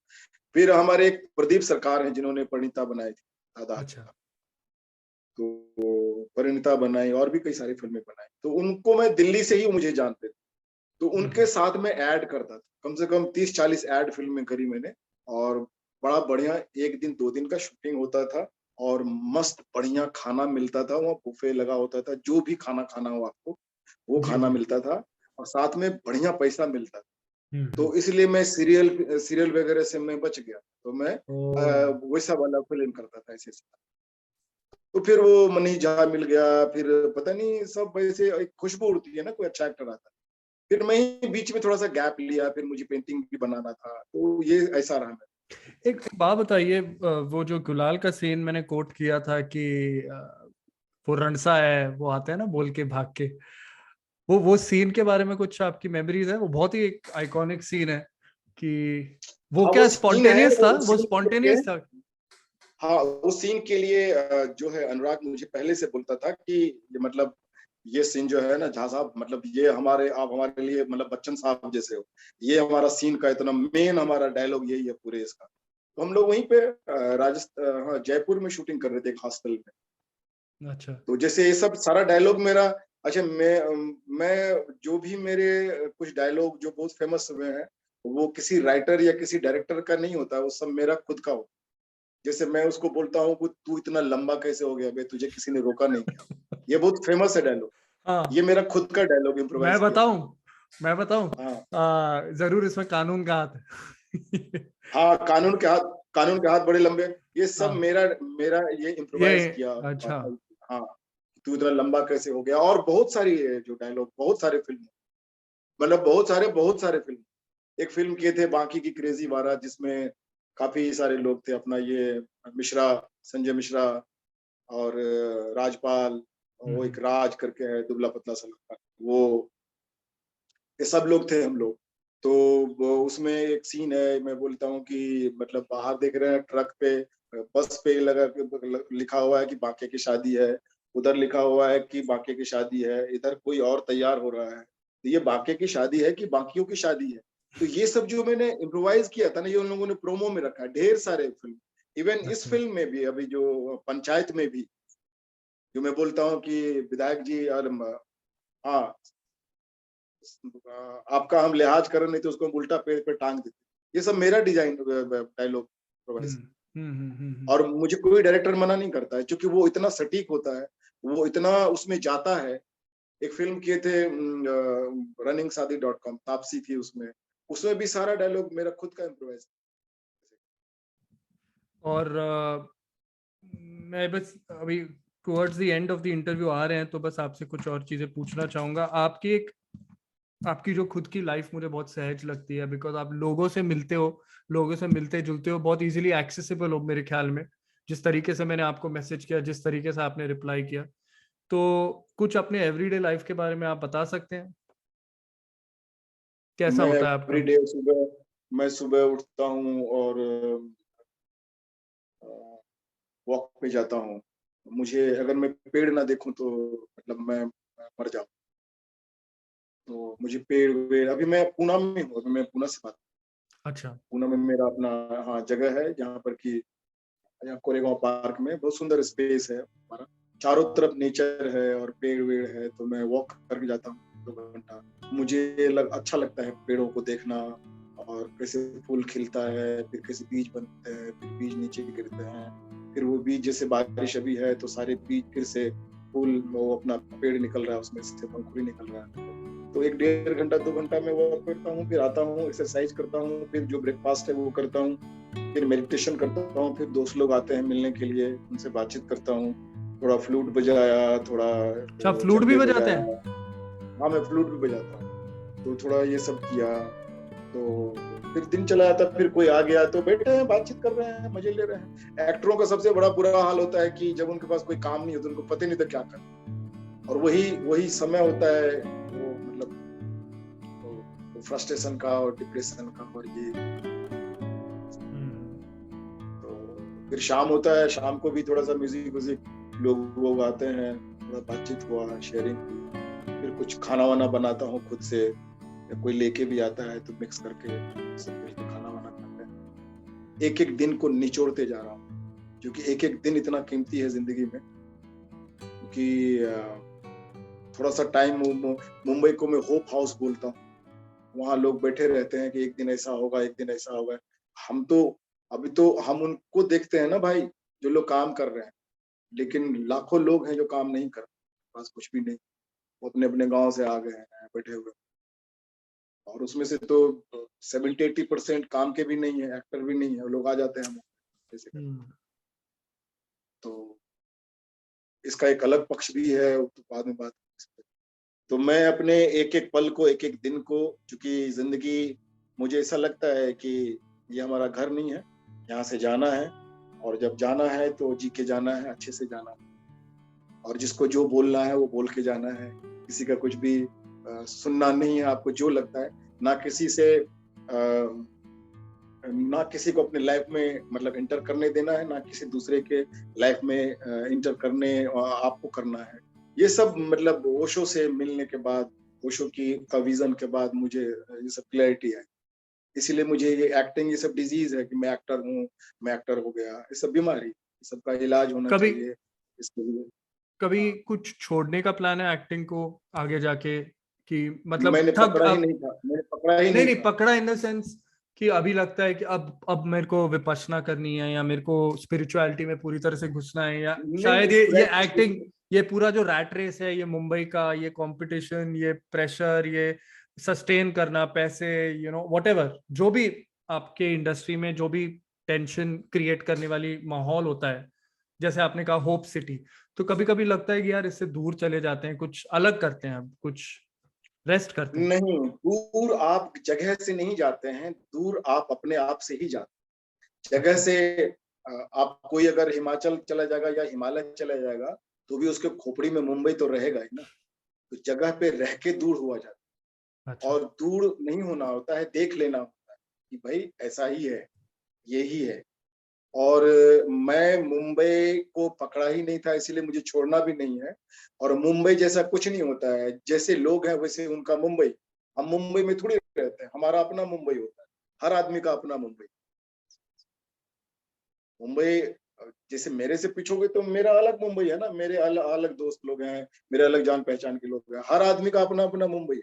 फिर हमारे एक प्रदीप सरकार हैं जिन्होंने परिणीता बनाई थी, दादा अच्छा। तो परिणीता बनाई और भी कई सारी फिल्में बनाई, तो उनको मैं दिल्ली से ही मुझे जानते थे, तो उनके साथ में ऐड करता था, कम से कम 30-40 ऐड फिल्में करी मैंने। और बड़ा बढ़िया 1 दिन 2 दिन का शूटिंग होता था, और मस्त बढ़िया खाना मिलता था, वहाँ बुफे लगा होता था, जो भी खाना खाना हो आपको वो जी खाना जी। मिलता था, और साथ में बढ़िया पैसा मिलता था। हम्म। तो इसलिए मैं सीरियल सीरियल वगैरह से मैं बच गया, तो मैं ओ। वैसा वाला फिल्म करता था ऐसे ऐसे। तो फिर वो मनीष झा मिल गया, फिर पता नहीं सब वैसे एक खुशबू उड़ती है ना, कोई अच्छा एक्टर आता है। फिर मैं ही बीच में थोड़ा सा गैप लिया, फिर मुझे पेंटिंग भी बनाना था, तो ये ऐसा रहा मेरा। एक बात बताइए, वो जो गुलाल का सीन मैंने कोट किया था कि वो रणसा है, वो आते हैं ना बोल के भाग के, वो सीन के बारे में कुछ आपकी मेमोरीज है? वो बहुत ही एक आइकॉनिक सीन है कि वो हाँ वो क्या सीन है, स्पॉन्टेनियस था? वो वो सीन के लिए, स्पॉन्टेनियस था? हाँ उस सीन के लिए जो है अनुराग मुझे पहले से बोलता था कि ये मतलब ये सीन जो है ना झा साहब, मतलब ये हमारे आप हमारे लिए मतलब बच्चन साहब जैसे हो, ये हमारा सीन का इतना मेन हमारा डायलॉग यही है पूरे इसका। तो हम लोग वहीं पे राजस्थान, हाँ जयपुर में शूटिंग कर रहे थे एक हॉस्टल में। अच्छा। तो जैसे ये सब सारा डायलॉग मेरा, अच्छा मैं जो भी मेरे कुछ डायलॉग जो बहुत फेमस हुए हैं, वो किसी राइटर या किसी डायरेक्टर का नहीं होता, वो सब मेरा खुद का हो। जैसे मैं उसको बोलता हूँ कि तू इतना लंबा कैसे हो गया बे, तुझे किसी ने रोका नहीं क्या? ये बहुत फेमस है डायलॉग, हाँ। ये मेरा खुद का डायलॉग मैं इम्प्रोवाइज किया था। बताऊं मैं बताऊं हाँ जरूर इसमें कानून का हाथ है। हाँ, कानून के हाथ बड़े लंबे, ये सब हाँ। मेरा मेरा ये ये। इम्प्रोवाइज किया अच्छा। था। हाँ, तू इतना लंबा कैसे हो गया, और बहुत सारी जो डायलॉग, बहुत सारे फिल्म, मतलब बहुत सारे फिल्म। एक फिल्म किए थे बाकी की क्रेजी बारह, जिसमें काफी सारे लोग थे, अपना ये मिश्रा, संजय मिश्रा, और राजपाल, वो एक हम्म। राज करके है दुबला पतला सा लड़का, वो ये सब लोग थे हम लोग। तो उसमें एक सीन है, मैं बोलता हूँ कि मतलब बाहर देख रहे हैं ट्रक पे, बस पे लगा लिखा हुआ है कि बांके की शादी है, उधर लिखा हुआ है कि बांके की शादी है, इधर कोई और तैयार हो रहा है, तो ये बांके की शादी है कि बाकियों की शादी है। तो ये सब जो मैंने इम्प्रोवाइज किया था ना, ये उन लोगों ने प्रोमो में रखा है, ढेर सारे फिल्म। इवन इस अच्छा। फिल्म में भी, अभी जो पंचायत में भी, जो मैं बोलता हूँ कि विधायक जी और हाँ, आपका हम लिहाज करें नहीं तो उसको हम उल्टा पेड़ पे टांग देते, ये सब मेरा डिजाइन डायलॉग हम्म प्रोवाइज। हम्म। और मुझे कोई डायरेक्टर मना नहीं करता है, क्योंकि वो इतना सटीक होता है, वो इतना उसमें जाता है। एक फिल्म किए थे रनिंग शादी .com, तापसी थी उसमें, उसमें भी सारा डायलॉग मेरा खुद का इम्प्रोवाइज। और मैं बस अभी towards the end of the interview आ रहे हैं, तो बस आपसे कुछ और चीजें पूछना चाहूंगा। आपकी जो खुद की लाइफ मुझे बहुत सहज लगती है, बिकॉज आप लोगों से मिलते हो, लोगों से मिलते जुलते हो, बहुत इजीली एक्सेसिबल हो मेरे ख्याल में। जिस तरीके से मैंने आपको मैसेज किया, जिस तरीके से आपने रिप्लाई किया, तो कुछ अपने एवरीडे लाइफ के बारे में आप बता सकते हैं, कैसा मैं होता है आपका? एवरीडे सुबह, मैं सुबह उठता हूँ और वॉक पे जाता हूँ। मुझे अगर मैं पेड़ ना देखूं तो मतलब मैं मर जाऊं। तो मुझे पेड़ वेड़, अभी मैं पूना में हूँ, अभी मैं पूना से बात, अच्छा। पूना में मेरा अपना हाँ जगह है, जहाँ पर कि यहाँ कोरेगांव पार्क में बहुत सुंदर स्पेस है हमारा, चारों तरफ नेचर है और पेड़ वेड़ है, तो मैं वॉक करके जाता हूँ 2 घंटा। मुझे अच्छा लगता है पेड़ों को देखना, और कैसे फूल खिलता है, फिर कैसे बीज बनते हैं, फिर बीज नीचे गिरते हैं, फिर वो बीज, जैसे बारिश अभी है तो सारे बीज फिर से फूल, वो अपना पेड़ निकल रहा है, उसमें से पंखुड़ी निकल रहा है। तो 1 डेढ़ घंटा 2 घंटा मैं वॉक करता हूँ, फिर आता हूँ, एक्सरसाइज करता हूँ, फिर जो ब्रेकफास्ट है वो करता हूँ, फिर मेडिटेशन करता हूँ, फिर दोस्त लोग आते हैं मिलने के लिए, उनसे बातचीत करता हूँ, थोड़ा फ्लूट बजाया, थोड़ा अच्छा, फ्लूट भी चंबे बजाते बजाया। हैं? हाँ, मैं फ्लूट भी बजाता हूँ, तो थोड़ा ये सब किया। तो फिर दिन चला जाता, फिर कोई आ गया तो बैठे हैं, बातचीत कर रहे हैं, मजे ले रहे हैं। एक्टरों का सबसे बड़ा बुरा हाल होता है कि जब उनके पास कोई काम नहीं होता, उनको पता नहीं था क्या करना, और वही वही समय होता है वो मतलब फ्रस्ट्रेशन का और डिप्रेशन का और ये। तो फिर शाम होता है, शाम को भी थोड़ा सा म्यूजिक व्यूजिक, लोग आते हैं, थोड़ा बातचीत हुआ, शेयरिंग हुई, फिर कुछ खाना वाना बनाता हूँ खुद से, या कोई लेके भी आता है तो मिक्स करके सब मिलकर खाना वाना खाते हैं। एक एक दिन को निचोड़ते जा रहा हूँ, क्योंकि एक एक दिन इतना कीमती है जिंदगी में। क्योंकि थोड़ा सा टाइम, मुंबई को मैं होप हाउस बोलता हूँ, वहां लोग बैठे रहते हैं कि एक दिन ऐसा होगा, एक दिन ऐसा होगा। हम तो अभी तो हम उनको देखते हैं ना भाई, जो लोग काम कर रहे हैं, लेकिन लाखों लोग हैं जो काम नहीं कर रहे, पास कुछ भी नहीं, वो अपने अपने गांव से आ गए हैं बैठे हुए, और उसमें से तो 70-80% काम के भी नहीं है, एक्टर भी नहीं है, वो लोग आ जाते हैं हम जैसे करते। तो इसका एक अलग पक्ष भी है, तो बाद में बात। तो मैं अपने एक एक पल को, एक एक दिन को, क्योंकि जिंदगी, मुझे ऐसा लगता है कि ये हमारा घर नहीं है, यहाँ से जाना है, और जब जाना है तो जी के जाना है, अच्छे से जाना है, और जिसको जो बोलना है वो बोल के जाना है, किसी का कुछ भी सुनना नहीं है। आपको जो लगता है, ना किसी से ना किसी को अपने लाइफ में मतलब इंटर करने देना है, ना किसी दूसरे के लाइफ में इंटर करने आपको करना है। ये सब मतलब ओशो से मिलने के बाद, ओशो की का विजन के बाद मुझे ये सब क्लैरिटी है। इसीलिए मुझे ये एक्टिंग, ये सब डिजीज है कि मैं एक्टर हूँ, मैं एक्टर हो गया, ये सब बीमारी, ये सब का इलाज होना कभी चाहिए इसके लिए। कभी हाँ, कुछ छोड़ने का प्लान है एक्टिंग को आगे जाके, कि मतलब मैंने थक पकड़ा ही अब? नहीं था, मैंने पकड़ा ही नहीं नहीं नहीं, था। पकड़ा इन द सेंस कि अभी लगता है कि अब मेरे को विपश्यना करनी है, या मेरे को स्पिरिचुअलिटी में पूरी तरह से घुसना है, या नहीं शायद नहीं, ये एक्टिंग, ये पूरा जो रैट रेस है, ये मुंबई का ये कंपटीशन, ये प्रेशर, ये सस्टेन करना पैसे, व्हाटएवर जो भी आपके इंडस्ट्री में जो भी टेंशन क्रिएट करने वाली माहौल होता है, जैसे आपने कहा होप सिटी, तो कभी कभी लगता है कि यार इससे दूर चले जाते हैं, कुछ अलग करते हैं, अब कुछ रेस्ट करते हैं। नहीं, दूर आप जगह से नहीं जाते हैं, दूर आप अपने आप से ही जाते हैं जगह अच्छा। से। आप कोई अगर हिमाचल चला जाएगा या हिमालय चला जाएगा, तो भी उसके खोपड़ी में मुंबई तो रहेगा ही ना। तो जगह पे रह के दूर हुआ जाता है। अच्छा। और दूर नहीं होना होता है, देख लेना होता है कि भाई ऐसा ही है, यही है। और मैं मुंबई को पकड़ा ही नहीं था, इसीलिए मुझे छोड़ना भी नहीं है। और मुंबई जैसा कुछ नहीं होता है, जैसे लोग हैं वैसे उनका मुंबई। हम मुंबई में थोड़ी रहते हैं, हमारा अपना मुंबई होता है, हर आदमी का अपना मुंबई। मुंबई जैसे मेरे से पूछोगे तो मेरा अलग मुंबई है ना, मेरे अलग दोस्त लोग हैं, मेरे अलग जान पहचान के लोग हैं, हर आदमी का अपना अपना मुंबई है।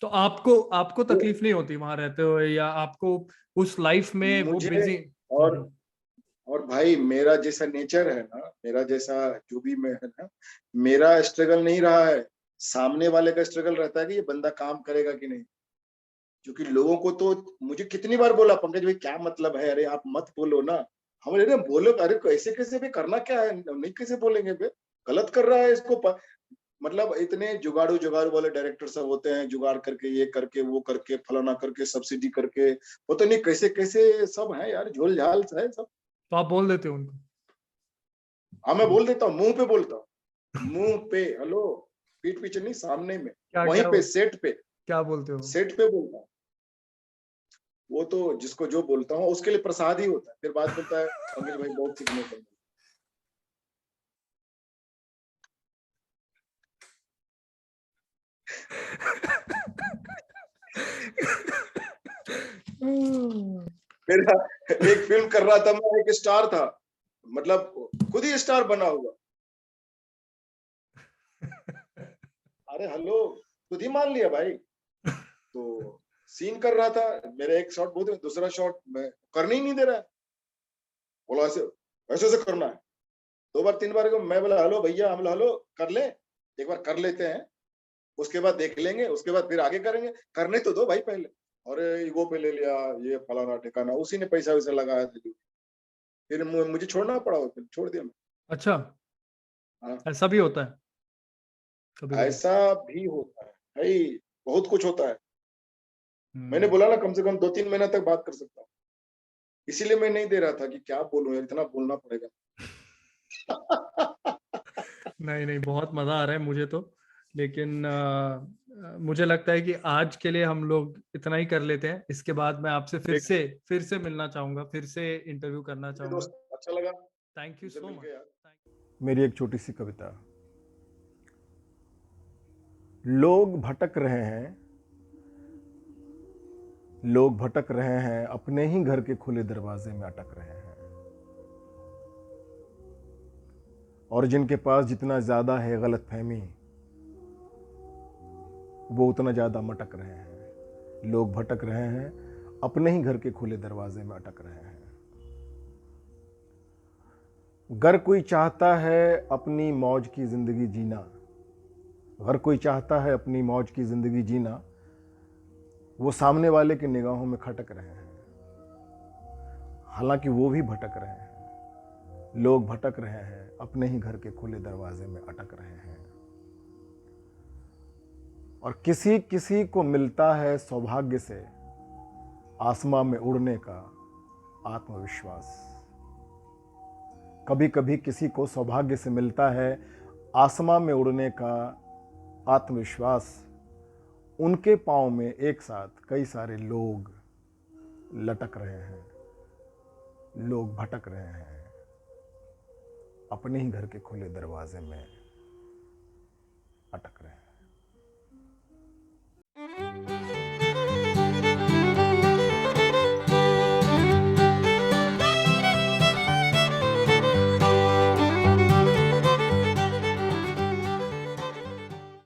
तो आपको आपको तो तकलीफ नहीं होती वहां रहते हुए, या आपको उस लाइफ में वो मुझे बिजी? और और भाई मेरा जैसा नेचर है ना, मेरा जैसा जो भी मैं है ना, मेरा स्ट्रगल नहीं रहा है। सामने वाले का स्ट्रगल रहता है कि ये बंदा काम करेगा कि नहीं। क्योंकि लोगों को तो मुझे कितनी बार बोला, पंकज भाई क्या मतलब है, अरे आप मत बोलो ना। हम अरे बोलो, अरे कैसे कैसे भी करना क्या है, नहीं कैसे बोलेंगे बे, गलत कर रहा है इसको मतलब इतने जुगाड़ू जुगाड़ू वाले डायरेक्टर सब होते हैं, जुगाड़ करके ये करके वो करके फलाना करके सब्सिडी करके, वो तो नहीं कैसे कैसे सब है यार, झोल झाल है सब। तो आप बोल देते हो उनको? हाँ मैं बोल देता हूँ, मुंह पे बोलता हूँ, मुंह पे हेलो, पीठ पीछे नहीं, सामने में, क्या वहीं क्या पे सेट पे, क्या बोलते हो? सेट पे बोलता हूँ। वो तो जिसको जो बोलता हूँ उसके लिए प्रसाद ही होता है, फिर बाद बोलता है पंकज भाई बहुत सीखने को मिला। मेरा एक फिल्म कर रहा था, मैं एक स्टार था, मतलब खुद ही स्टार बना हुआ। अरे हेलो, खुद ही मान लिया भाई। तो सीन कर रहा था, मेरा एक शॉट बहुत, दूसरा शॉट मैं करने ही नहीं दे रहा है। बोला ऐसे ऐसे से करना है, दो बार तीन बार मैं बोला हेलो भैया, हम बोला हेलो कर ले, एक बार कर लेते हैं, उसके बाद देख लेंगे, उसके बाद फिर आगे करेंगे, करने तो दो भाई पहले। और ईगो पे ले लिया, ये फलाना ठिकाना, उसी ने पैसा वैसा लगाया था। फिर मुझे छोड़ना पड़ा, फिर छोड़ दिया मैं। अच्छा, हाँ, ऐसा भी होता है कभी कभी? ऐसा भी होता है भाई, बहुत कुछ होता है। मैंने हम्म। बोला ना कम से कम 2-3 महीना तक बात कर सकता हूँ, इसीलिए मैं नहीं दे रहा था कि क्या बोलूं यार, इतना बोलना पड़ेगा। नहीं नहीं, बहुत मजा आ रहा है मुझे तो। लेकिन मुझे लगता है कि आज के लिए हम लोग इतना ही कर लेते हैं। इसके बाद मैं आपसे ठीक, फिर से मिलना चाहूंगा, फिर से इंटरव्यू करना मेरे चाहूंगा। दोस्त अच्छा लगा थैंक यू तुमसे सो मिलके यार। मच। मेरी एक छोटी सी कविता। लोग भटक रहे हैं, लोग भटक रहे हैं, अपने ही घर के खुले दरवाजे में अटक रहे हैं। और जिनके पास जितना ज़्यादा है गलतफहमी, वो उतना ज़्यादा मटक रहे हैं। लोग भटक रहे हैं, अपने ही घर के खुले दरवाजे में अटक रहे हैं। अगर कोई चाहता है अपनी मौज की ज़िंदगी जीना, अगर कोई चाहता है अपनी मौज की ज़िंदगी जीना, वो सामने वाले की निगाहों में खटक रहे हैं। हालांकि वो भी भटक रहे हैं। लोग भटक रहे हैं, अपने ही घर के खुले दरवाजे में अटक रहे हैं। और किसी किसी को मिलता है सौभाग्य से आसमां में उड़ने का आत्मविश्वास। कभी कभी किसी को सौभाग्य से मिलता है आसमां में उड़ने का आत्मविश्वास। उनके पांव में एक साथ कई सारे लोग लटक रहे हैं। लोग भटक रहे हैं, अपने ही घर के खुले दरवाजे में अटक रहे हैं।